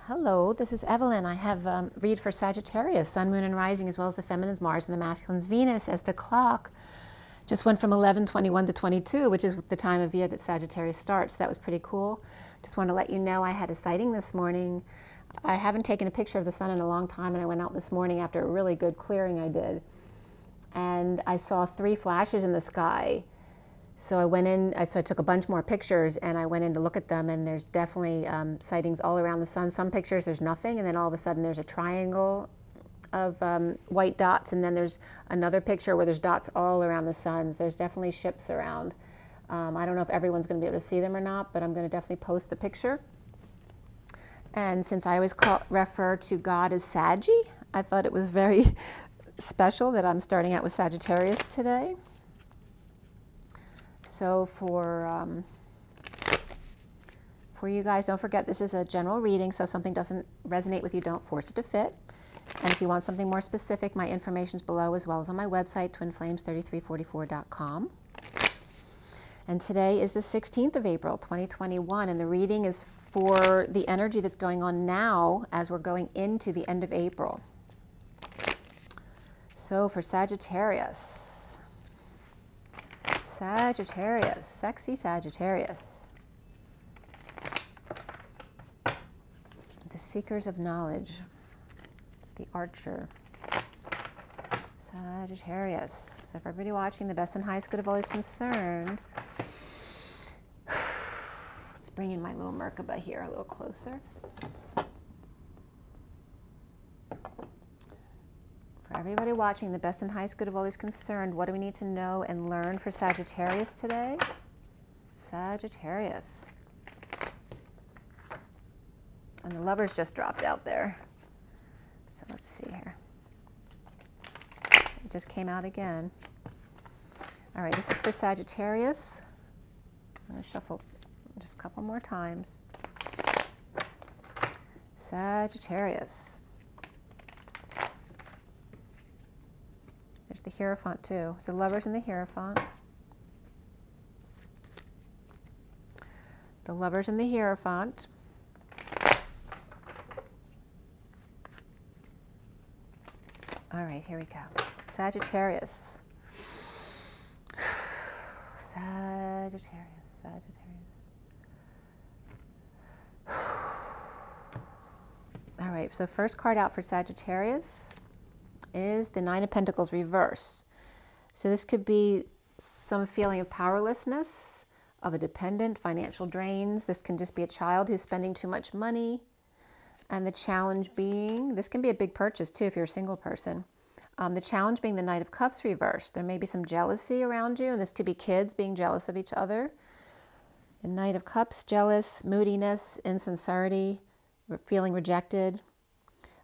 Hello, this is Evelyn. I have read for Sagittarius, Sun, Moon, and Rising, as well as the feminine's Mars and the masculine's Venus, as the clock just went from 11:21 to 22, which is the time of year that Sagittarius starts. That was pretty cool. Just want to let you know I had a sighting this morning. I haven't taken a picture of the sun in a long time, and I went out this morning after a really good clearing I did. And I saw 3 flashes in the sky. So I went in, so I took a bunch more pictures, and I went in to look at them, and there's definitely sightings all around the sun. Some pictures there's nothing, and then all of a sudden there's a triangle of white dots, and then there's another picture where there's dots all around the suns. There's definitely ships around. I don't know if everyone's going to be able to see them or not, but I'm going to definitely post the picture. And since I always refer to God as Saggy, I thought it was very special that I'm starting out with Sagittarius today. So for you guys, don't forget this is a general reading, so if something doesn't resonate with you, don't force it to fit. And if you want something more specific, my information's below, as well as on my website, twinflames3344.com. And today is the 16th of April, 2021, and the reading is for the energy that's going on now as we're going into the end of April. So for Sagittarius, sexy Sagittarius. The seekers of knowledge, the archer, Sagittarius. So for everybody watching, the best and highest good of all is concerned. Let's bring in my little Merkaba here a little closer. For everybody watching, the best and highest good of all is concerned. What do we need to know and learn for Sagittarius today? Sagittarius. And the Lovers just dropped out there. So let's see here. It just came out again. All right, this is for Sagittarius. I'm going to shuffle just a couple more times. Sagittarius. There's the Hierophant too. So the Lovers and the Hierophant. The Lovers and the Hierophant. All right, here we go. Sagittarius. Sagittarius. All right, so first card out for Sagittarius is the Knight of Pentacles reverse. So this could be some feeling of powerlessness, of a dependent, financial drains. This can just be a child who's spending too much money. And the challenge being, this can be a big purchase too if you're a single person. The challenge being the Knight of Cups reversed. There may be some jealousy around you, and this could be kids being jealous of each other. The Knight of Cups, jealous, moodiness, insincerity, feeling rejected.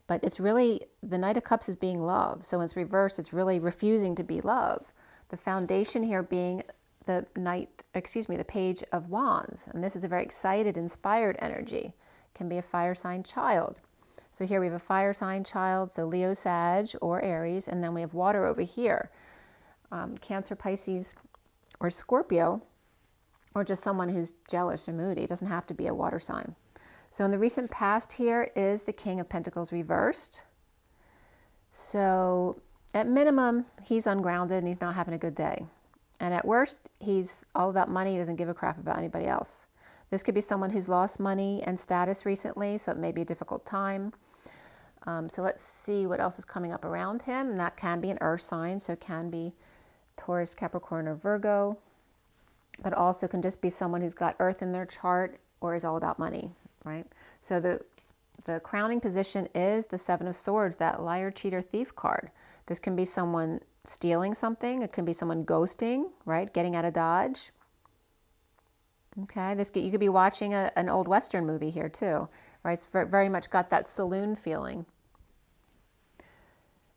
But it's really, the Knight of Cups is being love. So when it's reversed, it's really refusing to be love. The foundation here being the the Page of Wands. And this is a very excited, inspired energy. Can be a fire sign child. So here we have a fire sign child, so Leo, Sag, or Aries, and then we have water over here. Cancer, Pisces, or Scorpio, or just someone who's jealous or moody. It doesn't have to be a water sign. So in the recent past here is the King of Pentacles reversed. So at minimum, he's ungrounded and he's not having a good day. And at worst, he's all about money. He doesn't give a crap about anybody else. This could be someone who's lost money and status recently, so it may be a difficult time. So let's see what else is coming up around him. And that can be an earth sign, so it can be Taurus, Capricorn, or Virgo. But also can just be someone who's got earth in their chart or is all about money. Right? So the crowning position is the Seven of Swords, that liar, cheater, thief card. This can be someone stealing something. It can be someone ghosting, right? Getting out of Dodge. Okay, you could be watching an old Western movie here too, right? It's very much got that saloon feeling.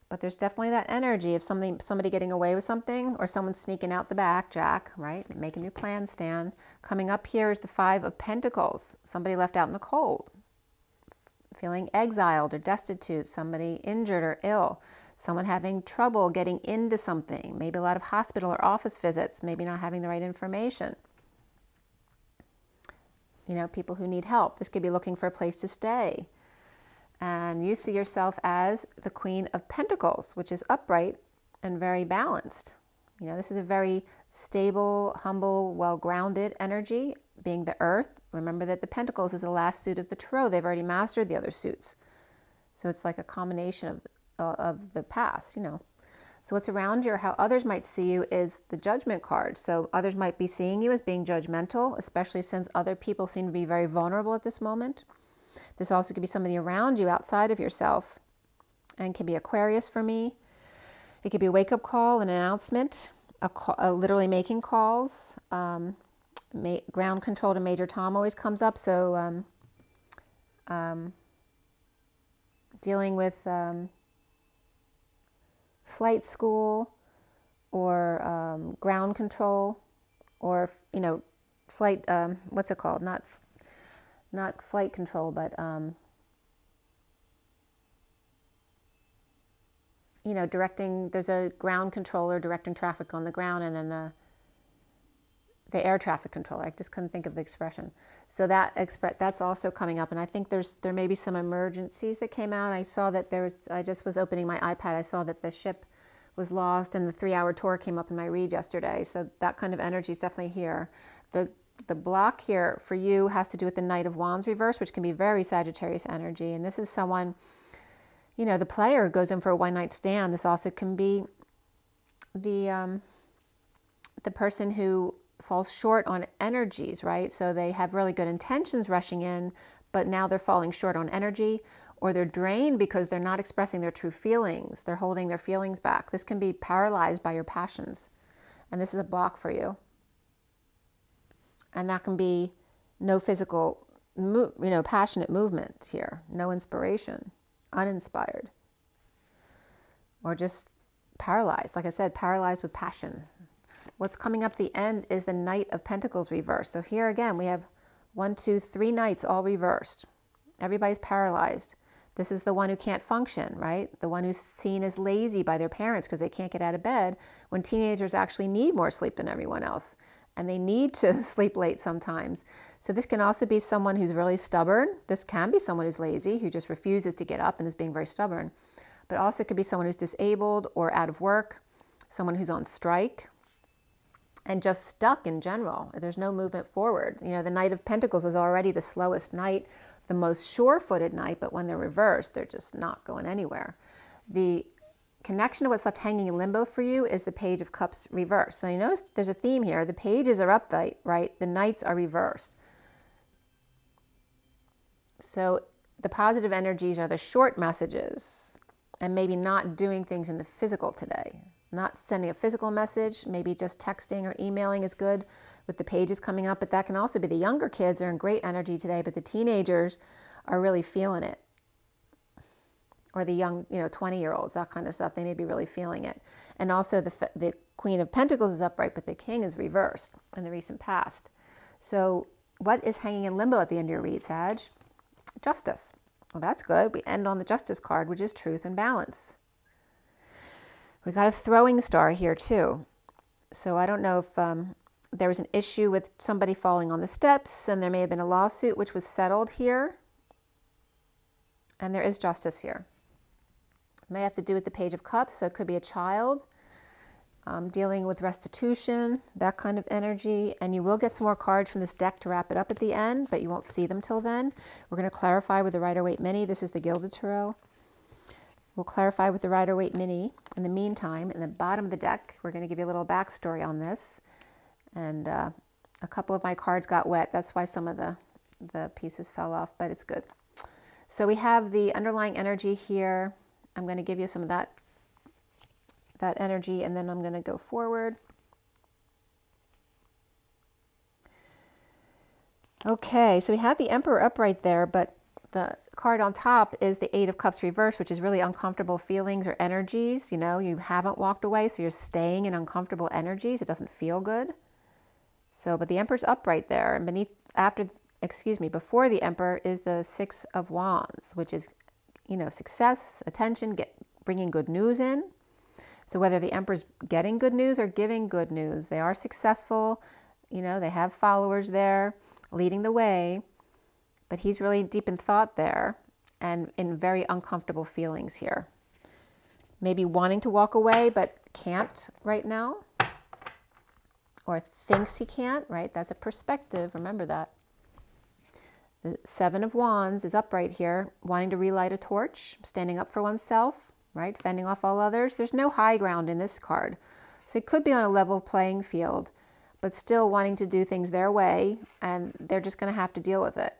But there's definitely that energy of somebody getting away with something, or someone sneaking out the back, Jack, right? Making new plans, Stan. Coming up here is the Five of Pentacles. Somebody left out in the cold. Feeling exiled or destitute. Somebody injured or ill. Someone having trouble getting into something. Maybe a lot of hospital or office visits. Maybe not having the right information. You know, people who need help. This could be looking for a place to stay. And you see yourself as the Queen of Pentacles, which is upright and very balanced. You know, this is a very stable, humble, well-grounded energy, being the Earth. Remember that the Pentacles is the last suit of the Tarot. They've already mastered the other suits. So it's like a combination of the past, you know. So what's around you or how others might see you is the Judgment card. So others might be seeing you as being judgmental, especially since other people seem to be very vulnerable at this moment. This also could be somebody around you outside of yourself, and can be Aquarius for me. It could be a wake-up call, an announcement, literally making calls. Ground control to Major Tom always comes up, so dealing with flight school or ground control, or, you know, flight, what's it called? Not flight control, but, you know, directing, there's a ground controller directing traffic on the ground, and then the air traffic controller. I just couldn't think of the expression. So that's also coming up, and I think there may be some emergencies that came out. I saw that I just was opening my iPad. I saw that the ship was lost, and the 3-hour tour came up in my read yesterday. So that kind of energy is definitely here. The block here for you has to do with the Knight of Wands reverse, which can be very Sagittarius energy. And this is someone, you know, the player goes in for a one-night stand. This also can be the person who falls short on energies, right? So they have really good intentions rushing in, but now they're falling short on energy, or they're drained because they're not expressing their true feelings. They're holding their feelings back. This can be paralyzed by your passions. And this is a block for you. And that can be no physical, passionate movement here, no inspiration, uninspired, or just paralyzed. Like I said, paralyzed with passion. What's coming up the end is the Knight of Pentacles reversed. So here again, we have 1, 2, 3 knights all reversed. Everybody's paralyzed. This is the one who can't function, right? The one who's seen as lazy by their parents because they can't get out of bed, when teenagers actually need more sleep than everyone else. And they need to sleep late sometimes. So this can also be someone who's really stubborn. This can be someone who's lazy, who just refuses to get up and is being very stubborn. But also it could be someone who's disabled or out of work, someone who's on strike, and just stuck in general. There's no movement forward. You know, the Knight of Pentacles is already the slowest knight, the most sure-footed knight, but when they're reversed, they're just not going anywhere. The connection to what's left hanging in limbo for you is the Page of Cups reversed. So you notice there's a theme here. The pages are upright, right? The knights are reversed. So the positive energies are the short messages, and maybe not doing things in the physical today. Not sending a physical message, maybe just texting or emailing is good with the pages coming up, but that can also be the younger kids are in great energy today, but the teenagers are really feeling it. Or the young, 20-year-olds, that kind of stuff, they may be really feeling it. And also the Queen of Pentacles is upright, but the King is reversed in the recent past. So what is hanging in limbo at the end of your read, Sag? Justice. Well, that's good. We end on the Justice card, which is truth and balance. We got a throwing star here too. So I don't know if there was an issue with somebody falling on the steps, and there may have been a lawsuit which was settled here. And there is justice here. It may have to do with the Page of Cups, so it could be a child dealing with restitution, that kind of energy. And you will get some more cards from this deck to wrap it up at the end, but you won't see them till then. We're going to clarify with the Rider-Waite Mini. This is the Gilded Tarot. We'll clarify with the Rider-Waite Mini. In the meantime, in the bottom of the deck, we're going to give you a little backstory on this. And a couple of my cards got wet. That's why some of the pieces fell off, but it's good. So we have the underlying energy here. I'm going to give you some of that energy, and then I'm going to go forward. Okay, so we have the Emperor upright there, but the card on top is the Eight of Cups reversed, which is really uncomfortable feelings or energies. You know, you haven't walked away, so you're staying in uncomfortable energies. It doesn't feel good. So, but the Emperor's upright there, and before the Emperor is the Six of Wands, which is, success, attention, bringing good news in. So whether the Emperor's getting good news or giving good news, they are successful. They have followers there leading the way, but he's really deep in thought there. and in very uncomfortable feelings here. Maybe wanting to walk away but can't right now, or thinks he can't, right? That's a perspective. Remember that. The Seven of Wands is upright here, wanting to relight a torch, standing up for oneself, right? Fending off all others. There's no high ground in this card. So it could be on a level playing field, but still wanting to do things their way, and they're just going to have to deal with it.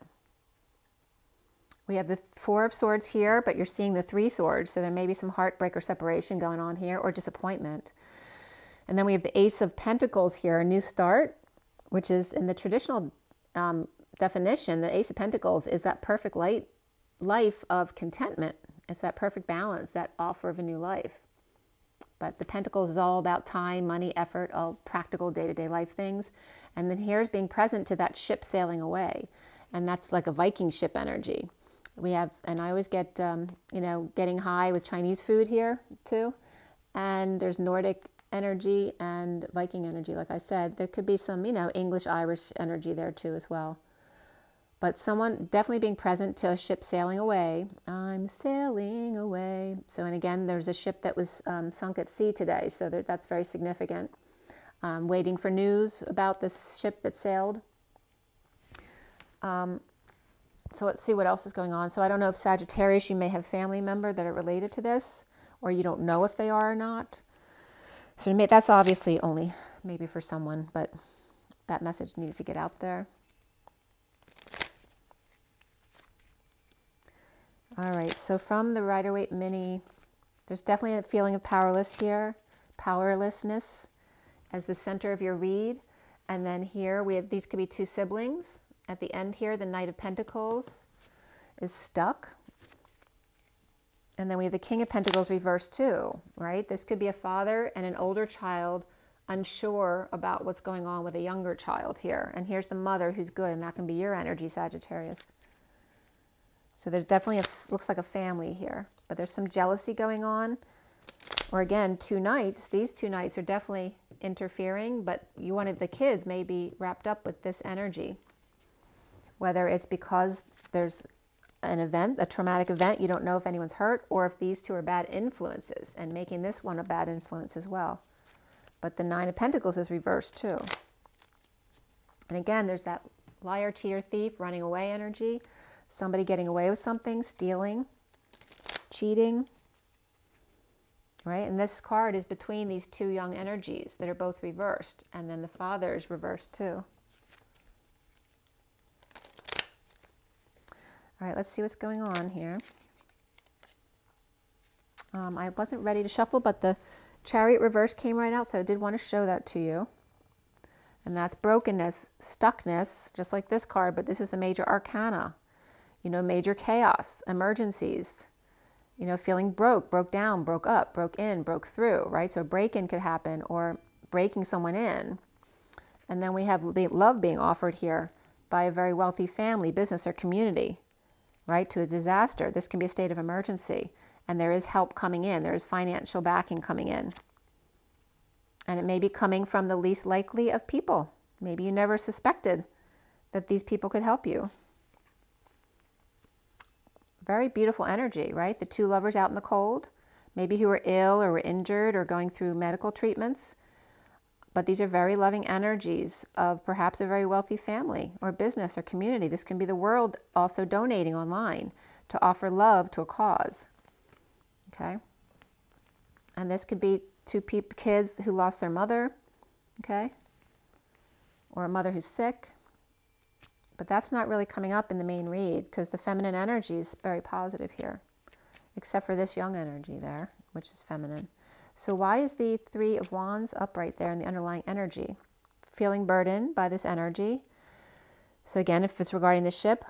We have the Four of Swords here, but you're seeing the Three Swords, so there may be some heartbreak or separation going on here, or disappointment. And then we have the Ace of Pentacles here, a new start, which is in the traditional definition, the Ace of Pentacles is that perfect life of contentment. It's that perfect balance, that offer of a new life. But the Pentacles is all about time, money, effort, all practical day-to-day life things. And then here's being present to that ship sailing away. And that's like a Viking ship energy. We have, and I always get, getting high with Chinese food here too. And there's Nordic energy and Viking energy, like I said. There could be some, English, Irish energy there too as well. But someone definitely being present to a ship sailing away. I'm sailing away. So, and again, there's a ship that was sunk at sea today. So that's very significant. Waiting for news about this ship that sailed. So let's see what else is going on. So I don't know if Sagittarius, you may have family member that are related to this, or you don't know if they are or not. So that's obviously only maybe for someone, but that message needed to get out there. All right, so from the Rider-Waite mini, there's definitely a feeling of powerlessness as the center of your read. And then here we have, these could be two siblings. At the end here, the Knight of Pentacles is stuck. And then we have the King of Pentacles reversed too, right? This could be a father and an older child unsure about what's going on with a younger child here. And here's the mother who's good, and that can be your energy, Sagittarius. So there's definitely looks like a family here, but there's some jealousy going on. Or again, two knights. These two knights are definitely interfering, but you wanted the kids may be wrapped up with this energy. Whether it's because there's an event, a traumatic event, you don't know if anyone's hurt, or if these two are bad influences and making this one a bad influence as well. But the Nine of Pentacles is reversed too. And again, there's that liar, cheater, thief, running away energy. Somebody getting away with something, stealing, cheating, right? And this card is between these two young energies that are both reversed. And then the father is reversed too. All right, let's see what's going on here. I wasn't ready to shuffle, but the Chariot reverse came right out, so I did want to show that to you. And that's brokenness, stuckness, just like this card, but this is the major arcana. Major chaos, emergencies, feeling broke down, broke up, broke in, broke through, right? So a break-in could happen, or breaking someone in. And then we have love being offered here by a very wealthy family, business, or community, right? To a disaster. This can be a state of emergency, and there is help coming in. There is financial backing coming in. And it may be coming from the least likely of people. Maybe you never suspected that these people could help you. Very beautiful energy, right? The two lovers out in the cold, maybe who were ill or were injured or going through medical treatments. But these are very loving energies of perhaps a very wealthy family or business or community. This can be the world also donating online to offer love to a cause. Okay? And this could be two kids who lost their mother, okay? Or a mother who's sick. But that's not really coming up in the main read because the feminine energy is very positive here, except for this young energy there, which is feminine. So why is the Three of Wands up right there in the underlying energy? Feeling burdened by this energy. So again, if it's regarding the ship,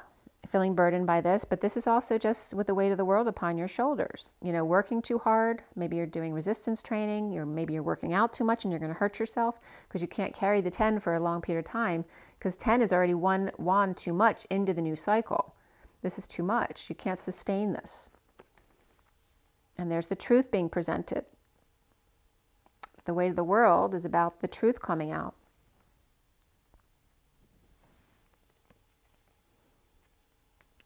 feeling burdened by this, but this is also just with the weight of the world upon your shoulders. Working too hard. Maybe you're doing resistance training. Maybe you're working out too much and you're going to hurt yourself because you can't carry the 10 for a long period of time because 10 is already one wand too much into the new cycle. This is too much. You can't sustain this. And there's the truth being presented. The weight of the world is about the truth coming out.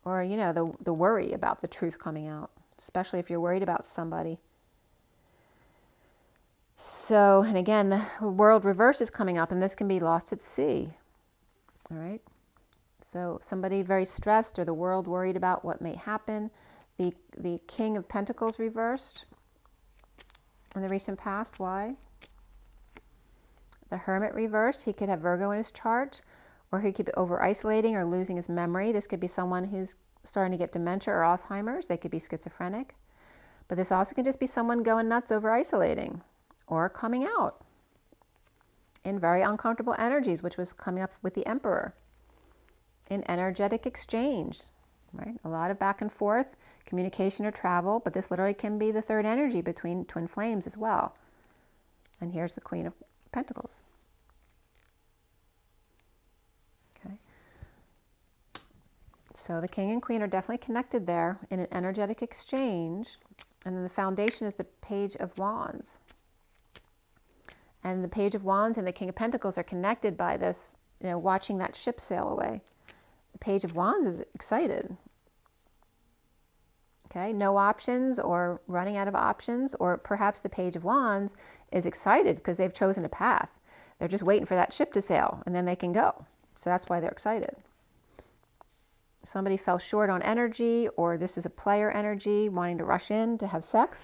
or, you know, the worry about the truth coming out, especially if you're worried about somebody. So, and again, the world reverse is coming up, and this can be lost at sea. All right. So somebody very stressed, or the world worried about what may happen. The King of Pentacles reversed in the recent past. Why? The Hermit reversed. He could have Virgo in his chart, or he could be over isolating or losing his memory. This could be someone who's starting to get dementia or Alzheimer's. They could be schizophrenic. But this also can just be someone going nuts over isolating or coming out in very uncomfortable energies, which was coming up with the Emperor. In energetic exchange, right? A lot of back and forth, communication or travel, but this literally can be the third energy between twin flames as well. And here's the Queen of Pentacles. Okay. So the King and Queen are definitely connected there in an energetic exchange. And then the foundation is the Page of Wands. And the Page of Wands and the King of Pentacles are connected by this, you know, watching that ship sail away. The Page of Wands is excited. Okay, no options or running out of options, or perhaps the Page of Wands is excited because they've chosen a path. They're just waiting for that ship to sail and then they can go. So that's why they're excited. Somebody fell short on energy, or this is a player energy wanting to rush in to have sex,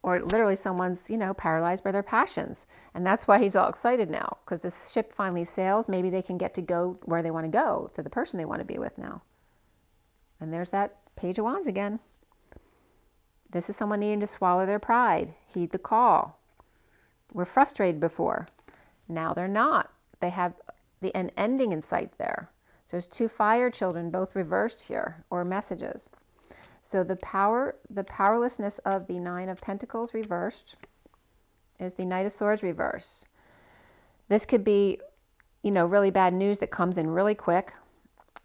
or literally someone's, you know, paralyzed by their passions. And that's why he's all excited now, because this ship finally sails. Maybe they can get to go where they want to go, to the person they want to be with now. And there's that Page of Wands again. This is someone needing to swallow their pride, heed the call. We're frustrated before. Now they're not. They have an ending in sight there. So there's two fire children, both reversed here, or messages. So the powerlessness of the Nine of Pentacles reversed is the Knight of Swords reversed. This could be, you know, really bad news that comes in really quick.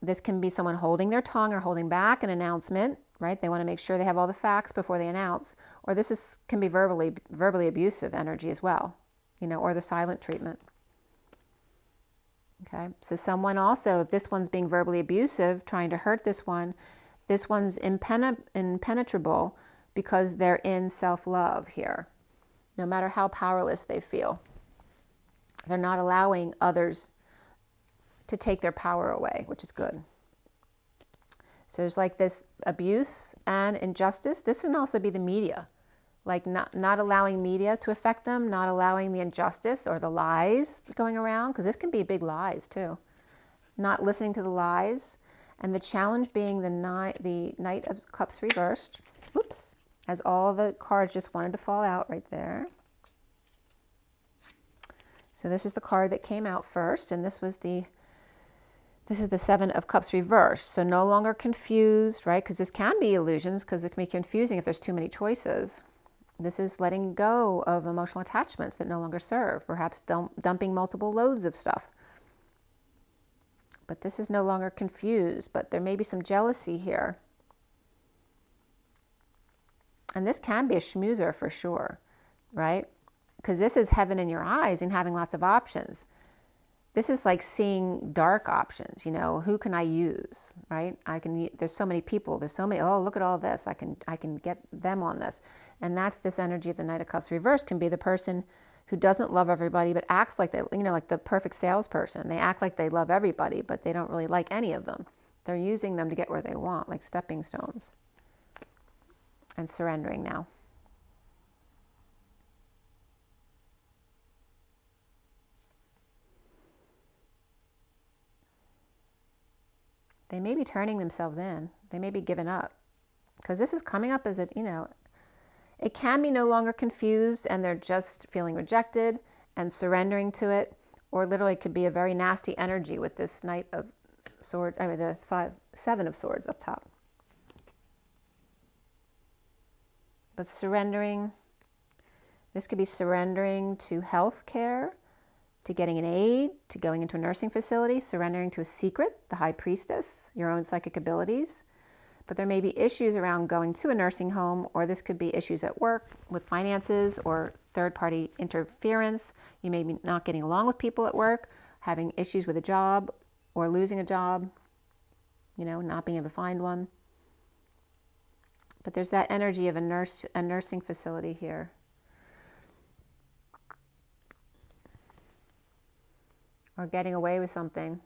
This can be someone holding their tongue or holding back an announcement, right? They want to make sure they have all the facts before they announce. Or this can be verbally abusive energy as well, you know, or the silent treatment. Okay, so someone also, if this one's being verbally abusive, trying to hurt this one's impenetrable because they're in self-love here. No matter how powerless they feel, they're not allowing others to take their power away, which is good. So there's like this abuse and injustice. This can also be the media, like not allowing media to affect them, not allowing the injustice or the lies going around, because this can be big lies too. Not listening to the lies. And the challenge being the Knight of Cups reversed. Whoops. As all the cards just wanted to fall out right there. So this is the card that came out first, and this is the Seven of Cups reversed. So no longer confused, right? Because this can be illusions, because it can be confusing if there's too many choices. This is letting go of emotional attachments that no longer serve. Perhaps dumping multiple loads of stuff. But this is no longer confused, but there may be some jealousy here. And this can be a schmoozer for sure, right? Because this is heaven in your eyes and having lots of options. This is like seeing dark options, you know, who can I use, right? There's so many people, oh, look at all this, I can get them on this. And that's this energy of the Knight of Cups reversed, can be the person who doesn't love everybody but acts like they, you know, like the perfect salesperson. They act like they love everybody, but they don't really like any of them. They're using them to get where they want, like stepping stones. And surrendering now. They may be turning themselves in. They may be giving up. Because this is coming up as you know, it can be no longer confused and they're just feeling rejected and surrendering to it, or literally could be a very nasty energy with this Knight of Swords, the Seven of Swords up top. But surrendering, this could be surrendering to health care, to getting an aid, to going into a nursing facility, surrendering to a secret, the High Priestess, your own psychic abilities. But there may be issues around going to a nursing home, or this could be issues at work with finances or third-party interference. You may be not getting along with people at work, having issues with a job or losing a job. you know, not being able to find one. But there's that energy of a nursing facility here. Or getting away with something,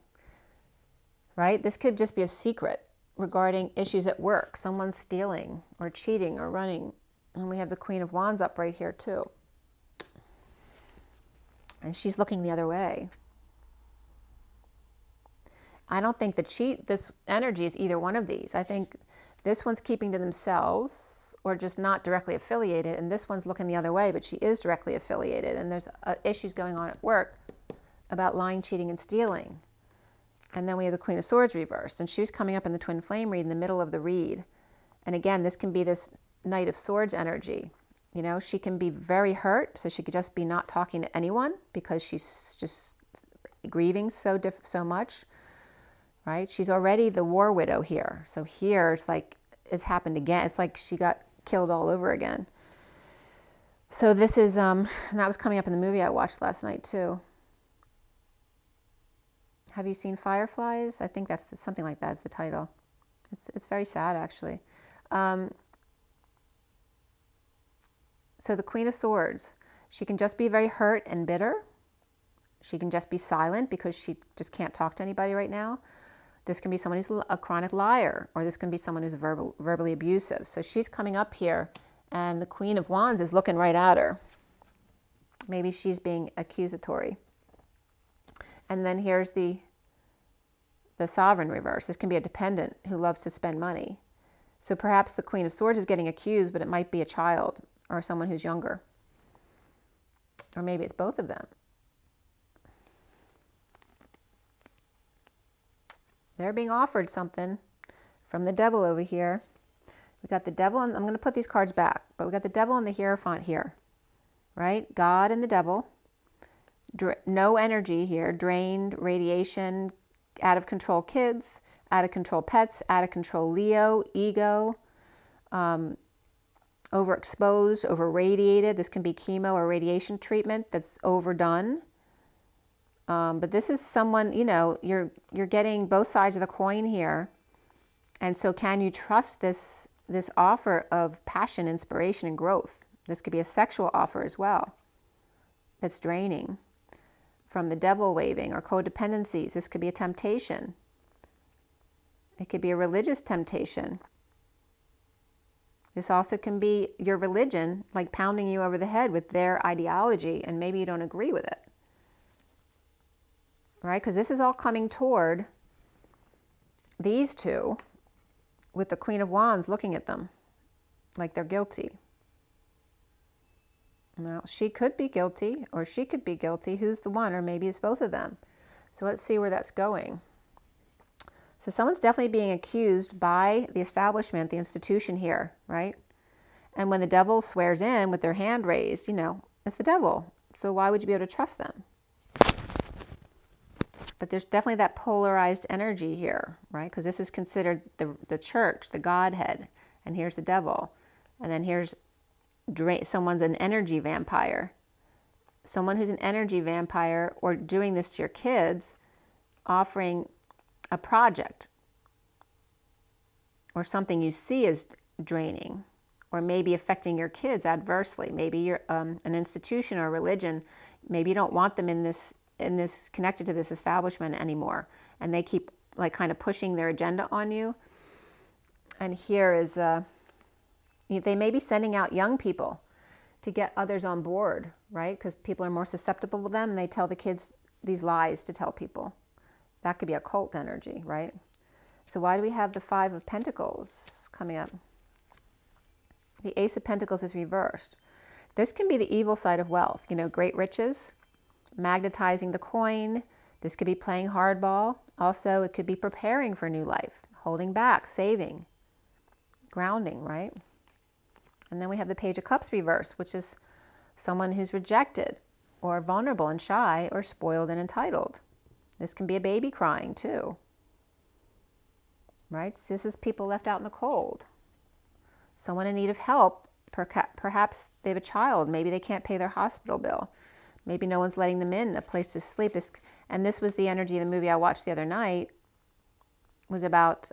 right? This could just be a secret regarding issues at work. Someone's stealing or cheating or running. And we have the Queen of Wands up right here too. And she's looking the other way. I don't think this energy is either one of these. I think this one's keeping to themselves or just not directly affiliated, and this one's looking the other way, but she is directly affiliated, and there's issues going on at work about lying, cheating, and stealing. And then we have the Queen of Swords reversed, and she was coming up in the Twin Flame read in the middle of the read. And again, this can be this Knight of Swords energy. You know, she can be very hurt, so she could just be not talking to anyone because she's just grieving so much, right? She's already the war widow here. So here it's like it's happened again. It's like she got killed all over again. So this is, and that was coming up in the movie I watched last night too. Have you seen Fireflies? I think that's something like that is the title. It's very sad, actually. So the Queen of Swords, she can just be very hurt and bitter. She can just be silent because she just can't talk to anybody right now. This can be someone who's a chronic liar, or this can be someone who's verbally abusive. So she's coming up here, and the Queen of Wands is looking right at her. Maybe she's being accusatory. And then here's the Sovereign reverse. This can be a dependent who loves to spend money. So perhaps the Queen of Swords is getting accused, but it might be a child or someone who's younger. Or maybe it's both of them. They're being offered something from the devil over here. We got the devil, and I'm going to put these cards back, but we got the devil and the Hierophant here, right? God and the devil. No energy here, drained, radiation, out of control kids, out of control pets, out of control Leo, ego, overexposed, overradiated. This can be chemo or radiation treatment that's overdone. But this is someone, you know, you're getting both sides of the coin here. And so can you trust this offer of passion, inspiration, and growth? This could be a sexual offer as well that's draining. From the devil waving or codependencies. This could be a temptation. It could be a religious temptation. This also can be your religion, like pounding you over the head with their ideology, and maybe you don't agree with it. Right? Because this is all coming toward these two with the Queen of Wands looking at them like they're guilty. Now, she could be guilty, or she could be guilty. Who's the one? Or maybe it's both of them. So let's see where that's going. So someone's definitely being accused by the establishment, the institution here, right? And when the devil swears in with their hand raised, you know, it's the devil. So why would you be able to trust them? But there's definitely that polarized energy here, right? Because this is considered the church, the Godhead. And here's the devil. And then here's someone's an energy vampire. Someone who's an energy vampire, or doing this to your kids, offering a project or something you see as draining, or maybe affecting your kids adversely. Maybe you're an institution or a religion. Maybe you don't want them in this connected to this establishment anymore, and they keep like kind of pushing their agenda on you. And here is they may be sending out young people to get others on board, right? Because people are more susceptible to them, and they tell the kids these lies to tell people. That could be occult energy, right? So why do we have the Five of Pentacles coming up? The Ace of Pentacles is reversed. This can be the evil side of wealth, you know, great riches, magnetizing the coin. This could be playing hardball. Also, it could be preparing for new life, holding back, saving, grounding, right? And then we have the Page of Cups reversed, which is someone who's rejected or vulnerable and shy or spoiled and entitled. This can be a baby crying too, right? So this is people left out in the cold. Someone in need of help. Perhaps they have a child. Maybe they can't pay their hospital bill. Maybe no one's letting them in a place to sleep. And this was the energy of the movie I watched the other night was about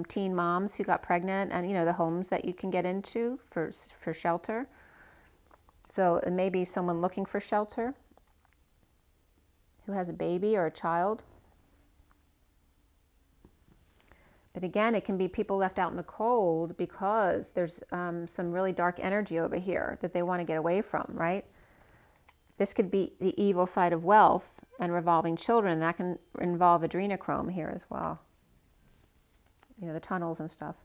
teen moms who got pregnant, and the homes that you can get into for shelter. So it may be someone looking for shelter who has a baby or a child. But again, it can be people left out in the cold because there's some really dark energy over here that they want to get away from, right? This could be the evil side of wealth and revolving children. That can involve adrenochrome here as well. The tunnels and stuff.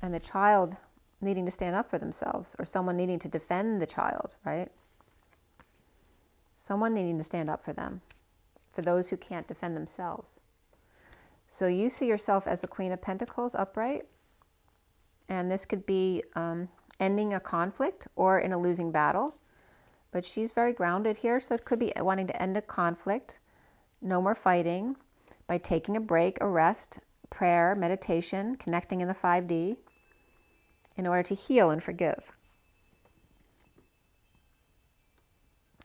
And the child needing to stand up for themselves, or someone needing to defend the child, right? Someone needing to stand up for them, for those who can't defend themselves. So you see yourself as the Queen of Pentacles upright, and this could be ending a conflict or in a losing battle, but she's very grounded here, so it could be wanting to end a conflict, no more fighting, by taking a break, a rest, prayer, meditation, connecting in the 5D in order to heal and forgive.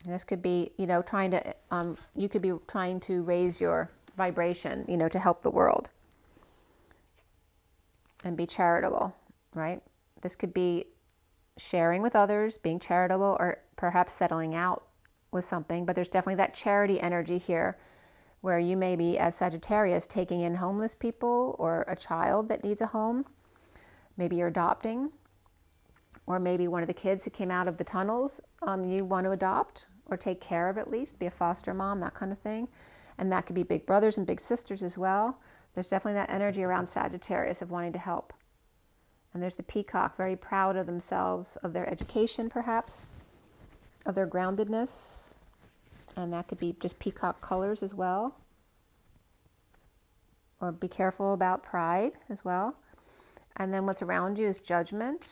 And this could be, trying to, you could be trying to raise your vibration, to help the world and be charitable, right? This could be sharing with others, being charitable, or perhaps settling out with something, but there's definitely that charity energy here where you may be, as Sagittarius, taking in homeless people or a child that needs a home. Maybe you're adopting, or maybe one of the kids who came out of the tunnels you want to adopt or take care of, at least be a foster mom, that kind of thing. And that could be big brothers and big sisters as well. There's definitely that energy around Sagittarius of wanting to help. And there's the peacock, very proud of themselves, of their education perhaps, of their groundedness. And that could be just peacock colors as well. Or be careful about pride as well. And then what's around you is judgment.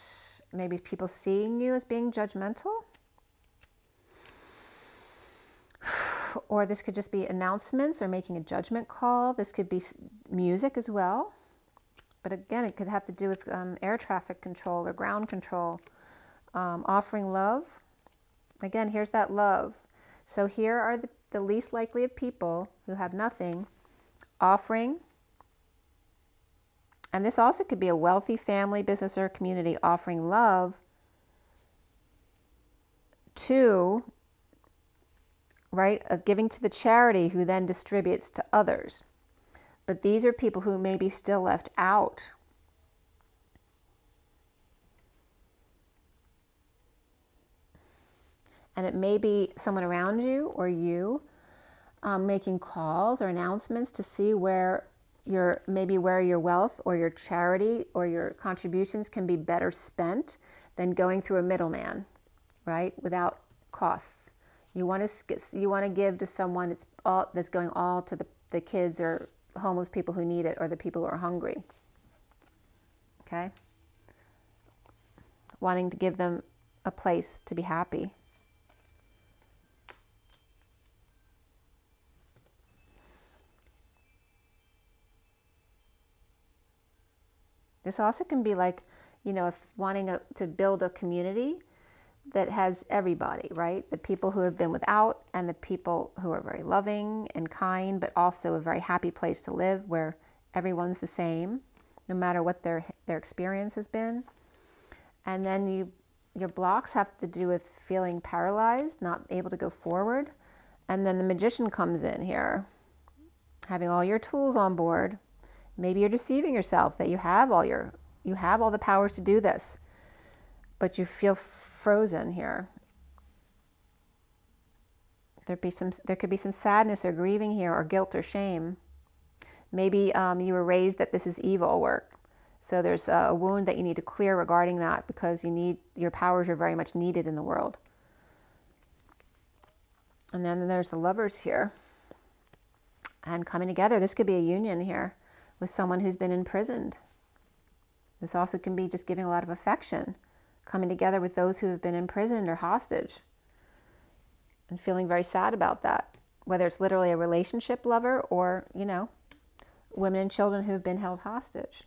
Maybe people seeing you as being judgmental. Or this could just be announcements or making a judgment call. This could be music as well. But again, it could have to do with air traffic control or ground control. Offering love. Again, here's that love. So here are the least likely of people who have nothing offering. And this also could be a wealthy family, business, or community offering love to, right, of giving to the charity who then distributes to others. But these are people who may be still left out. And it may be someone around you or you making calls or announcements to see where your wealth or your charity or your contributions can be better spent than going through a middleman, right? Without costs. You want to give to someone that's going all to the kids or homeless people who need it, or the people who are hungry. Okay? Wanting to give them a place to be happy. This also can be like, if wanting to build a community that has everybody, right? The people who have been without and the people who are very loving and kind, but also a very happy place to live where everyone's the same, no matter what their experience has been. And then your blocks have to do with feeling paralyzed, not able to go forward. And then the Magician comes in here, having all your tools on board. Maybe you're deceiving yourself that you have all the powers to do this, but you feel frozen here. There could be some sadness or grieving here, or guilt or shame. Maybe you were raised that this is evil work, so there's a wound that you need to clear regarding that, because your powers are very much needed in the world. And then there's the Lovers here, and coming together. This could be a union here with someone who's been imprisoned. This also can be just giving a lot of affection, coming together with those who have been imprisoned or hostage, and feeling very sad about that, whether it's literally a relationship lover or, women and children who've been held hostage.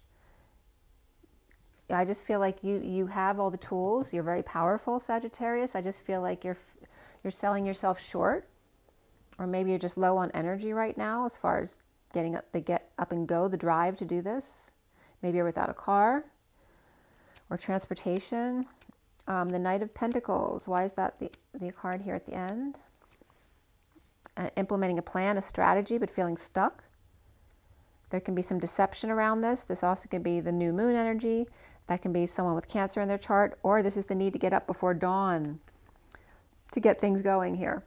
I just feel like you have all the tools. You're very powerful, Sagittarius. I just feel like you're selling yourself short Or maybe you're just low on energy right now as far as getting up, the get up and go, the drive to do this. Maybe you're without a car or transportation. The Knight of Pentacles, why is that the card here at the end? Implementing a plan, a strategy, but feeling stuck. There can be some deception around this. This also could be the new moon energy. That can be someone with Cancer in their chart, or this is the need to get up before dawn to get things going here.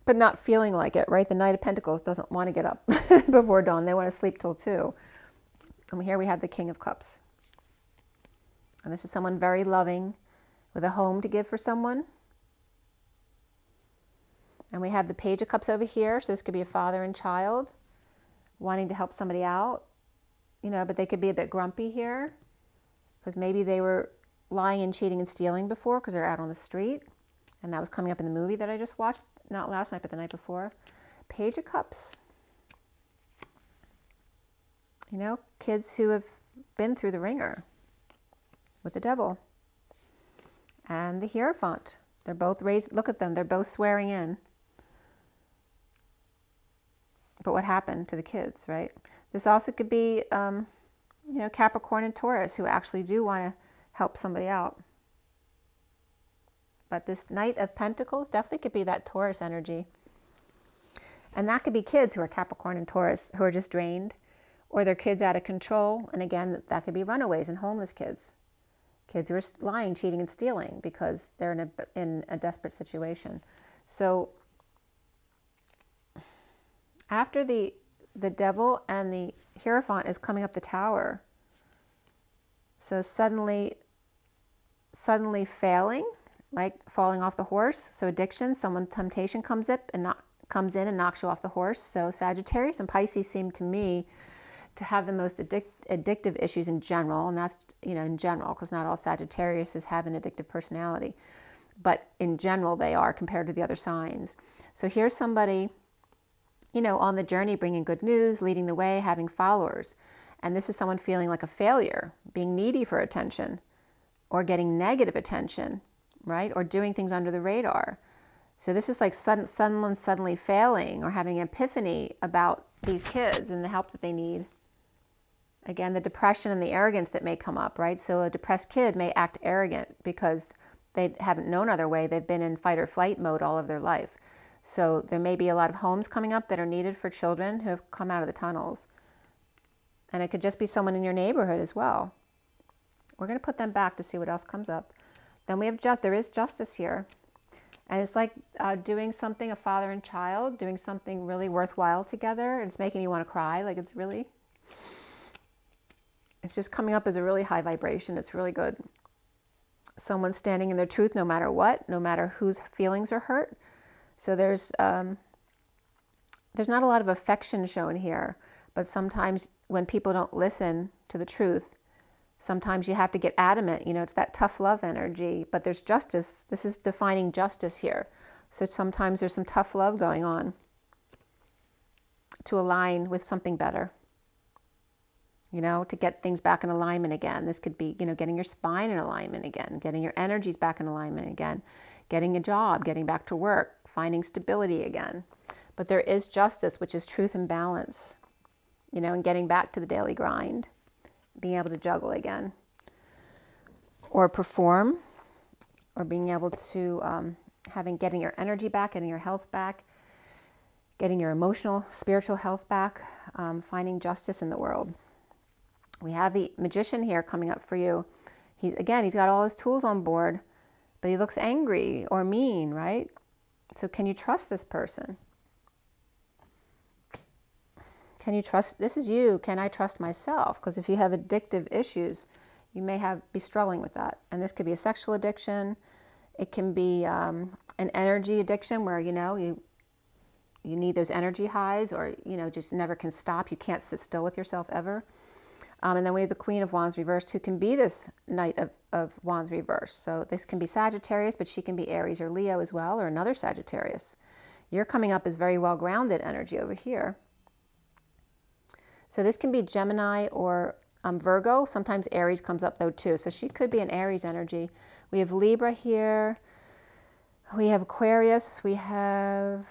But not feeling like it, right? The Knight of Pentacles doesn't want to get up before dawn. They want to sleep till 2. And here we have the King of Cups. And this is someone very loving with a home to give for someone. And we have the Page of Cups over here. So this could be a father and child wanting to help somebody out, you know, but they could be a bit grumpy here because maybe they were lying and cheating and stealing before because they're out on the street. And that was coming up in the movie that I just watched, not last night, but the night before. Page of Cups. You know, kids who have been through the ringer with the devil. And the Hierophant. They're both raised, look at them, they're both swearing in. But what happened to the kids, right? This also could be, you know, Capricorn and Taurus who actually do want to help somebody out. But this Knight of Pentacles definitely could be that Taurus energy. And that could be kids who are Capricorn and Taurus who are just drained, or their kids out of control. And again, that could be runaways and homeless kids. Kids who are lying, cheating, and stealing because they're in a desperate situation. So after the devil and the Hierophant is coming up the tower, so suddenly failing, like falling off the horse. So addiction, temptation comes in and knocks you off the horse. So Sagittarius and Pisces seem to me to have the most addictive issues in general, and that's, you know, in general, because not all Sagittariuses have an addictive personality, but in general they are compared to the other signs. So here's somebody, you know, on the journey, bringing good news, leading the way, having followers, and this is someone feeling like a failure, being needy for attention, or getting negative attention, right, or doing things under the radar. So this is like someone suddenly failing or having an epiphany about these kids and the help that they need. Again, the depression and the arrogance that may come up, right? So a depressed kid may act arrogant because they haven't known other way. They've been in fight or flight mode all of their life. So there may be a lot of homes coming up that are needed for children who have come out of the tunnels. And it could just be someone in your neighborhood as well. We're going to put them back to see what else comes up. Then we have there is justice here. And it's like doing something, a father and child, doing something really worthwhile together. And it's making you want to cry. Like it's just coming up as a really high vibration. It's really good. Someone standing in their truth no matter what, no matter whose feelings are hurt. So there's not a lot of affection shown here, but sometimes when people don't listen to the truth, sometimes you have to get adamant. You know, it's that tough love energy, but there's justice. This is defining justice here. So sometimes there's some tough love going on to align with something better. You know, to get things back in alignment again. This could be, you know, getting your spine in alignment again, getting your energies back in alignment again, getting a job, getting back to work, finding stability again. But there is justice, which is truth and balance, you know, and getting back to the daily grind, being able to juggle again, or perform, or being able to, getting your energy back, getting your health back, getting your emotional, spiritual health back, finding justice in the world. We have the Magician here coming up for you. He's got all his tools on board, but he looks angry or mean, right? So can you trust this person? Can you trust, this is you, can I trust myself? Because if you have addictive issues, you may be struggling with that. And this could be a sexual addiction. It can be an energy addiction where, you know, you need those energy highs, or, you know, just never can stop. You can't sit still with yourself ever. And then we have the Queen of Wands reversed, who can be this Knight of Wands reversed. So this can be Sagittarius, but she can be Aries or Leo as well, or another Sagittarius. You're coming up as very well-grounded energy over here. So this can be Gemini or Virgo. Sometimes Aries comes up though too. So she could be an Aries energy. We have Libra here. We have Aquarius. We have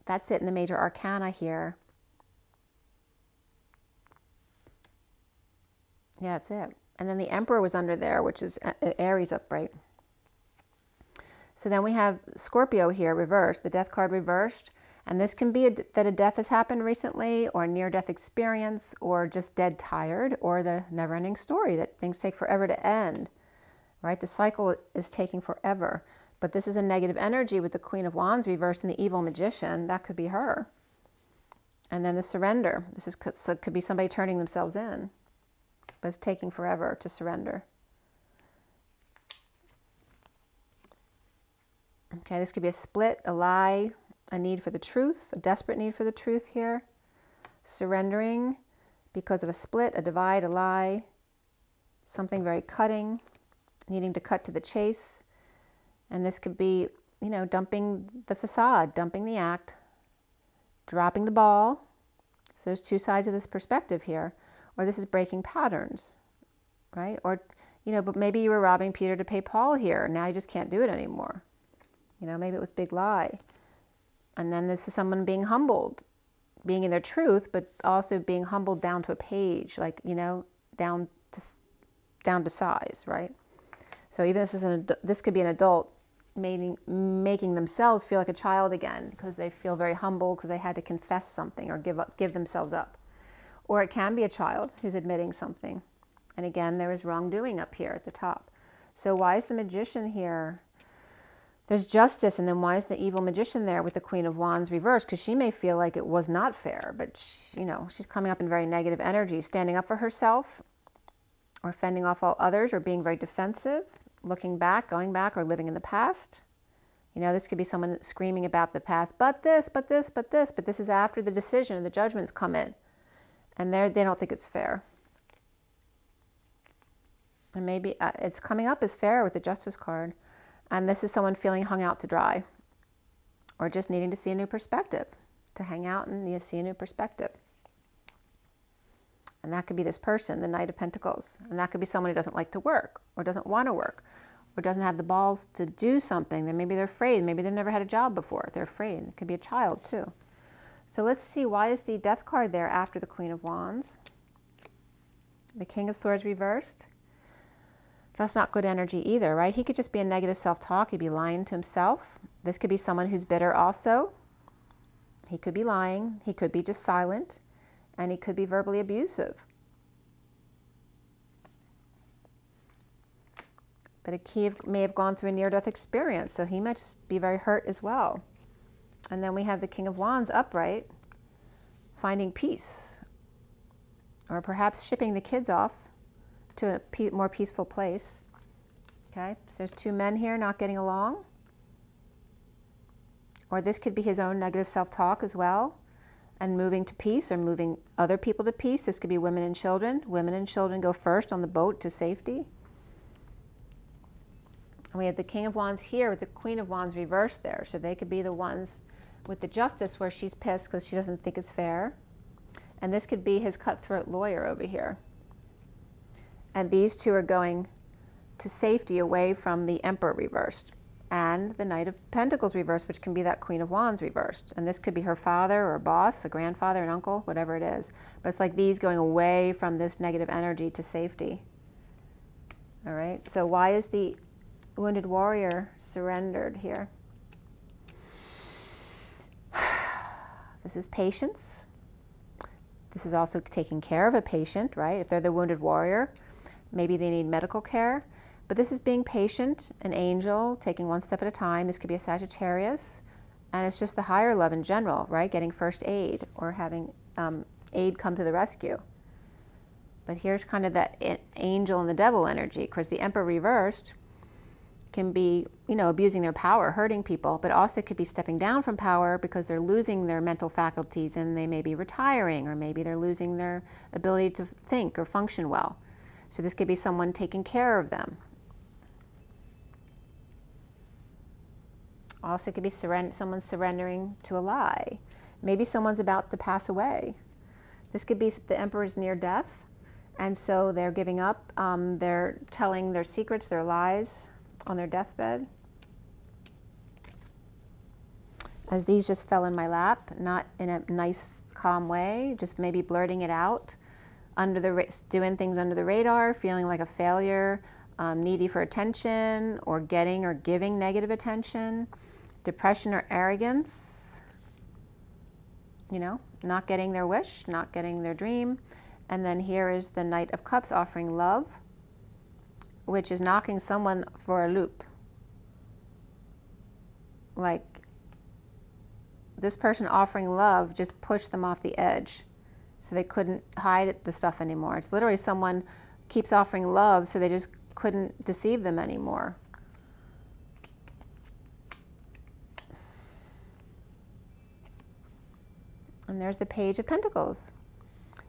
That's it in the major arcana here. Yeah, that's it. And then the Emperor was under there, which is Aries upright. So then we have Scorpio here reversed, the death card reversed. And this can be that a death has happened recently, or a near-death experience, or just dead tired, or the never-ending story that things take forever to end, right? The cycle is taking forever. But this is a negative energy with the Queen of Wands reversed and the evil magician. That could be her. And then the surrender. So could be somebody turning themselves in, but it's taking forever to surrender. Okay, this could be a split, a lie, a need for the truth, a desperate need for the truth here. Surrendering because of a split, a divide, a lie, something very cutting, needing to cut to the chase. And this could be, you know, dumping the facade, dumping the act, dropping the ball. So there's two sides of this perspective here. Or this is breaking patterns, right? Or, you know, but maybe you were robbing Peter to pay Paul here. Now you just can't do it anymore. You know, maybe it was big lie. And then this is someone being humbled, being in their truth, but also being humbled down to a page, like, you know, down to size, right? So even this could be an adult making themselves feel like a child again because they feel very humble because they had to confess something or give themselves up. Or it can be a child who's admitting something. And again, there is wrongdoing up here at the top. So why is the magician here? There's justice, and then why is the evil magician there with the Queen of Wands reversed? Because she may feel like it was not fair, but she, you know, she's coming up in very negative energy, standing up for herself, or fending off all others, or being very defensive, looking back, going back, or living in the past. You know, this could be someone screaming about the past, but this, but this, but this, but this is after the decision, the judgments come in, and they don't think it's fair. And maybe it's coming up as fair with the Justice card. And this is someone feeling hung out to dry, or just needing to see a new perspective, to hang out and need to see a new perspective. And that could be this person, the Knight of Pentacles. And that could be someone who doesn't like to work, or doesn't want to work, or doesn't have the balls to do something. Then maybe they're afraid. Maybe they've never had a job before. They're afraid. It could be a child too. So let's see, why is the Death card there after the Queen of Wands? The King of Swords reversed. That's not good energy either, right? He could just be a negative self-talk. He'd be lying to himself. This could be someone who's bitter also. He could be lying. He could be just silent. And he could be verbally abusive. But he may have gone through a near-death experience, so he might just be very hurt as well. And then we have the King of Wands upright, finding peace. Or perhaps shipping the kids off to a more peaceful place. Okay, so there's two men here not getting along. Or this could be his own negative self-talk as well, and moving to peace, or moving other people to peace. This could be women and children. Women and children go first on the boat to safety. And we have the King of Wands here with the Queen of Wands reversed there. So they could be the ones with the Justice where she's pissed because she doesn't think it's fair. And this could be his cutthroat lawyer over here. And these two are going to safety away from the Emperor reversed and the Knight of Pentacles reversed, which can be that Queen of Wands reversed. And this could be her father or a boss, a grandfather, an uncle, whatever it is. But it's like these going away from this negative energy to safety. All right, so why is the Wounded Warrior surrendered here? This is patience. This is also taking care of a patient, right? If they're the Wounded Warrior, maybe they need medical care, but this is being patient, an angel, taking one step at a time. This could be a Sagittarius, and it's just the higher love in general, right? Getting first aid or having aid come to the rescue. But here's kind of that angel and the devil energy, because the Emperor reversed can be, you know, abusing their power, hurting people, but also could be stepping down from power because they're losing their mental faculties and they may be retiring, or maybe they're losing their ability to think or function well. So this could be someone taking care of them. Also could be someone surrendering to a lie. Maybe someone's about to pass away. This could be the Emperor's near death, and so they're giving up. They're telling their secrets, their lies on their deathbed. as these just fell in my lap, not in a nice, calm way, just maybe blurting it out, doing things under the radar, feeling like a failure, needy for attention, or getting or giving negative attention, depression or arrogance, not getting their wish, not getting their dream. And then here is the Knight of Cups offering love, which is knocking someone for a loop. Like, this person offering love just pushed them off the edge, so they couldn't hide the stuff anymore. It's literally someone keeps offering love, so they just couldn't deceive them anymore. And there's the Page of Pentacles.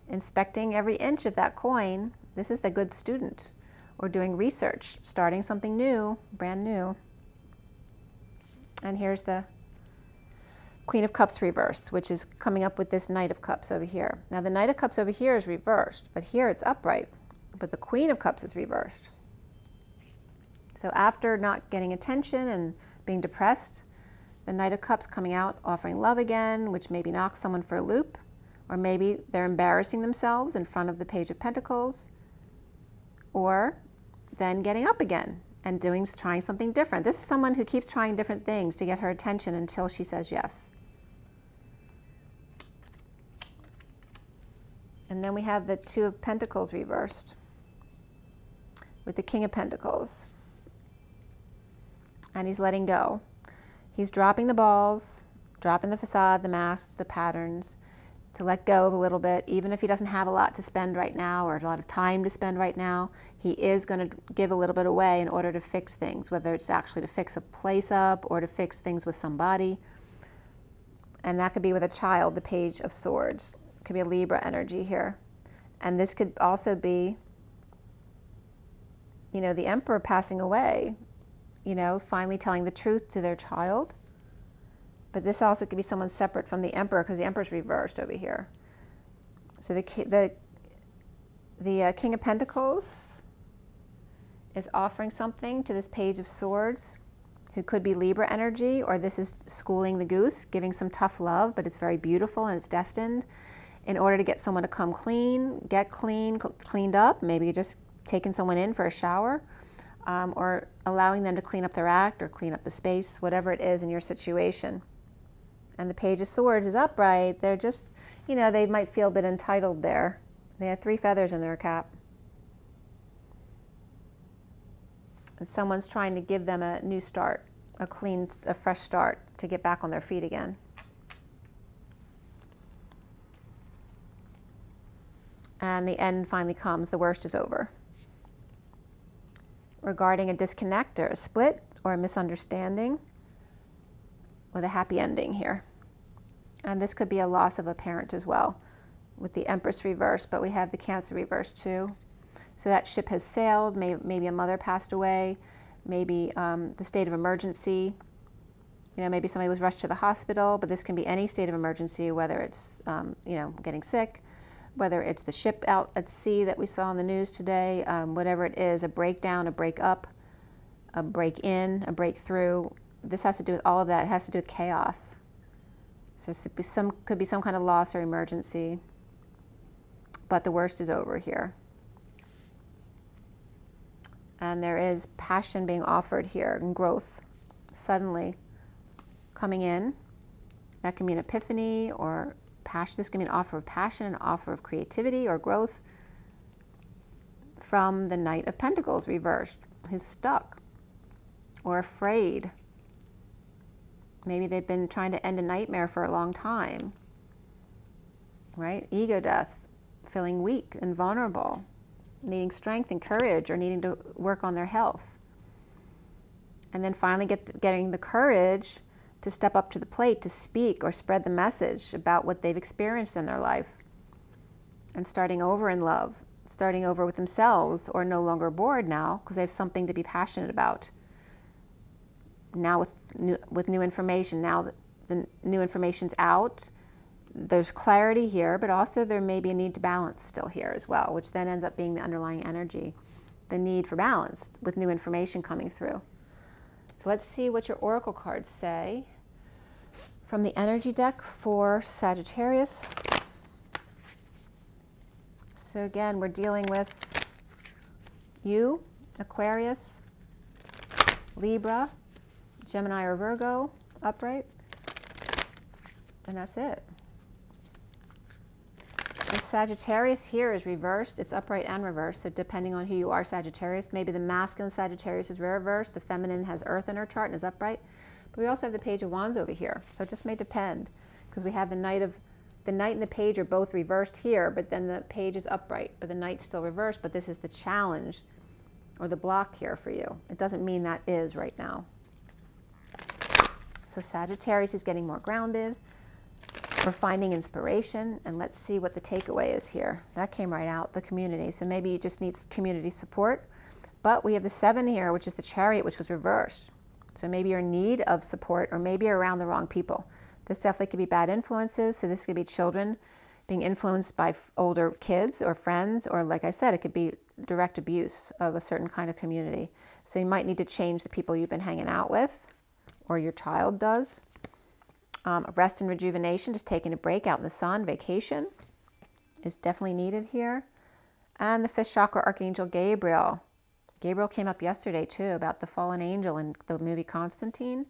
Inspecting every inch of that coin. This is the good student, or doing research, starting something new, brand new. And here's the Queen of Cups reversed, which is coming up with this Knight of Cups over here. Now the Knight of Cups over here is reversed, but here it's upright. But the Queen of Cups is reversed. So after not getting attention and being depressed, the Knight of Cups coming out offering love again, which maybe knocks someone for a loop, or maybe they're embarrassing themselves in front of the Page of Pentacles, or then getting up again and trying something different. This is someone who keeps trying different things to get her attention until she says yes. And then we have the Two of Pentacles reversed with the King of Pentacles. And he's letting go. He's dropping the balls, dropping the facade, the mask, the patterns, to let go of a little bit. Even if he doesn't have a lot to spend right now, or a lot of time to spend right now, he is going to give a little bit away in order to fix things, whether it's actually to fix a place up or to fix things with somebody. And that could be with a child, the Page of Swords. It could be a Libra energy here. And this could also be, the Emperor passing away, finally telling the truth to their child. But this also could be someone separate from the Emperor, because the Emperor's reversed over here. So the King of Pentacles is offering something to this Page of Swords, who could be Libra energy, or this is schooling the goose, giving some tough love, but it's very beautiful and it's destined, in order to get someone to come clean, get cleaned up, maybe just taking someone in for a shower, or allowing them to clean up their act or clean up the space, whatever it is in your situation. And the Page of Swords is upright. They're just, they might feel a bit entitled there. They have 3 feathers in their cap. And someone's trying to give them a new start, a fresh start, to get back on their feet again. And the end finally comes. The worst is over. Regarding a disconnect or a split or a misunderstanding, with a happy ending here. And this could be a loss of a parent as well, with the Empress reversed, but we have the Cancer reversed too. So that ship has sailed. Maybe a mother passed away, maybe the state of emergency. Maybe somebody was rushed to the hospital, but this can be any state of emergency, whether it's getting sick, whether it's the ship out at sea that we saw in the news today, whatever it is, a breakdown, a break-up, a break-in, a breakthrough. This has to do with all of that. It has to do with chaos. So could be some kind of loss or emergency, but the worst is over here. And there is passion being offered here, and growth suddenly coming in. That can be an epiphany or passion. This can be an offer of passion, an offer of creativity or growth from the Knight of Pentacles reversed, who's stuck or afraid. Maybe they've been trying to end a nightmare for a long time, right? Ego death, feeling weak and vulnerable, needing strength and courage, or needing to work on their health. And then finally getting the courage to step up to the plate, to speak or spread the message about what they've experienced in their life, and starting over in love, starting over with themselves, or no longer bored now because they have something to be passionate about. Now with new information, now that the new information's out, there's clarity here, but also there may be a need to balance still here as well, which then ends up being the underlying energy, the need for balance with new information coming through. So let's see what your oracle cards say from the energy deck for Sagittarius. So again, we're dealing with you, Aquarius, Libra, Gemini or Virgo, upright, and that's it. The Sagittarius here is reversed. It's upright and reversed, so depending on who you are, Sagittarius, maybe the masculine Sagittarius is reversed, the feminine has Earth in her chart and is upright. But we also have the Page of Wands over here, so it just may depend, because we have the Knight and the Page are both reversed here, but then the Page is upright, but the Knight's still reversed, but this is the challenge or the block here for you. It doesn't mean that is right now. So Sagittarius is getting more grounded. We're finding inspiration, and let's see what the takeaway is here. That came right out, the community. So maybe you just need community support. But we have the 7 here, which is the Chariot, which was reversed. So maybe you're in need of support, or maybe you're around the wrong people. This definitely could be bad influences. So this could be children being influenced by older kids or friends, or like I said, it could be direct abuse of a certain kind of community. So you might need to change the people you've been hanging out with, or your child does. Rest and rejuvenation, just taking a break out in the sun, vacation is definitely needed here. And the 5th chakra, Archangel Gabriel. Gabriel came up yesterday too, about the fallen angel in the movie Constantine.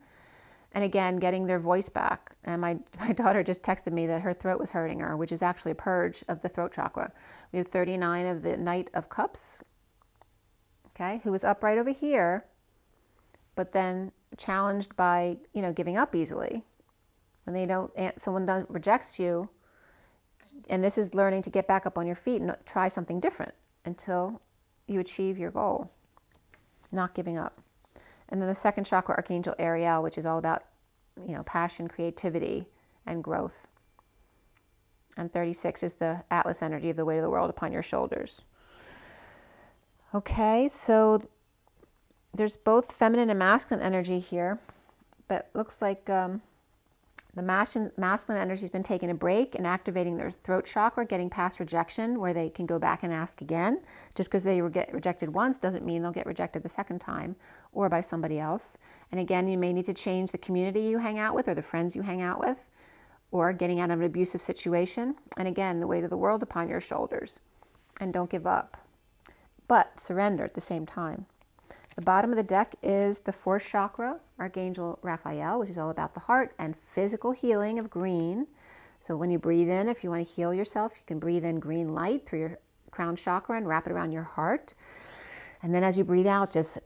And again, getting their voice back. And my daughter just texted me that her throat was hurting her, which is actually a purge of the throat chakra. We have 39 of the Knight of Cups, okay, who was upright over here, but then challenged by, giving up easily. When someone rejects you, and this is learning to get back up on your feet and try something different until you achieve your goal, not giving up. And then the 2nd chakra, Archangel Ariel, which is all about, passion, creativity, and growth. And 36 is the Atlas energy of the weight of the world upon your shoulders. Okay, so there's both feminine and masculine energy here, but looks like the masculine energy has been taking a break and activating their throat chakra, getting past rejection, where they can go back and ask again. Just because they get rejected once doesn't mean they'll get rejected the second time, or by somebody else. And again, you may need to change the community you hang out with, or the friends you hang out with, or getting out of an abusive situation. And again, the weight of the world upon your shoulders. And don't give up, but surrender at the same time. The bottom of the deck is the 4th chakra, Archangel Raphael, which is all about the heart and physical healing of green. So when you breathe in, if you want to heal yourself, you can breathe in green light through your crown chakra and wrap it around your heart. And then as you breathe out, just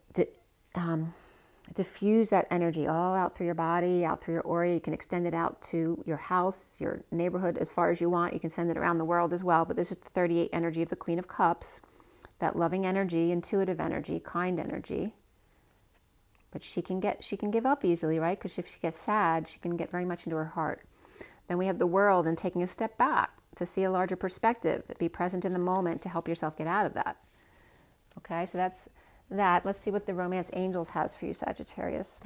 diffuse that energy all out through your body, out through your aura. You can extend it out to your house, your neighborhood, as far as you want. You can send it around the world as well. But this is the 38 energy of the Queen of Cups. That loving energy, intuitive energy, kind energy. But she can give up easily, right? Because if she gets sad, she can get very much into her heart. Then we have the World, and taking a step back to see a larger perspective, be present in the moment to help yourself get out of that. Okay, so that's that. Let's see what the Romance Angels has for you, Sagittarius.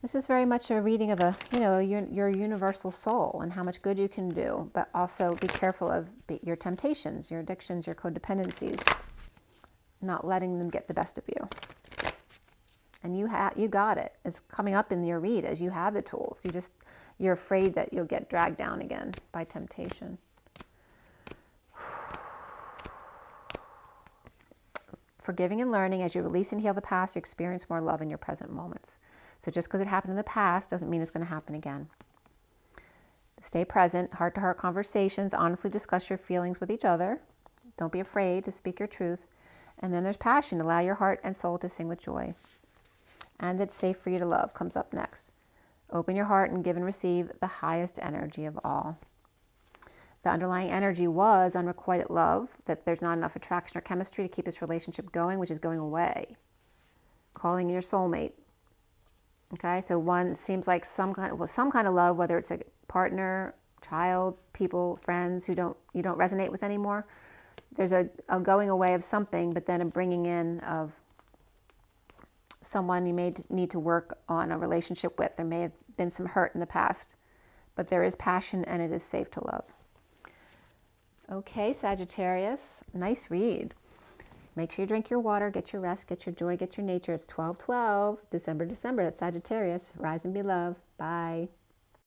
This is very much a reading of your universal soul and how much good you can do, but also be careful of your temptations, your addictions, your codependencies, not letting them get the best of you. And you got it. It's coming up in your read as you have the tools. You're afraid that you'll get dragged down again by temptation. Forgiving and learning, as you release and heal the past, you experience more love in your present moments. So just because it happened in the past doesn't mean it's going to happen again. Stay present, heart-to-heart conversations, honestly discuss your feelings with each other. Don't be afraid to speak your truth. And then there's passion. Allow your heart and soul to sing with joy. And it's safe for you to love comes up next. Open your heart and give and receive the highest energy of all. The underlying energy was unrequited love, that there's not enough attraction or chemistry to keep this relationship going, which is going away. Calling in your soulmate. Okay, so one seems like some kind of love, whether it's a partner, child, people, friends you don't resonate with anymore. There's a going away of something, but then a bringing in of someone you may need to work on a relationship with. There may have been some hurt in the past, but there is passion and it is safe to love. Okay, Sagittarius, nice read. Make sure you drink your water, get your rest, get your joy, get your nature. It's 12/12, December. That's Sagittarius. Rise and be love. Bye.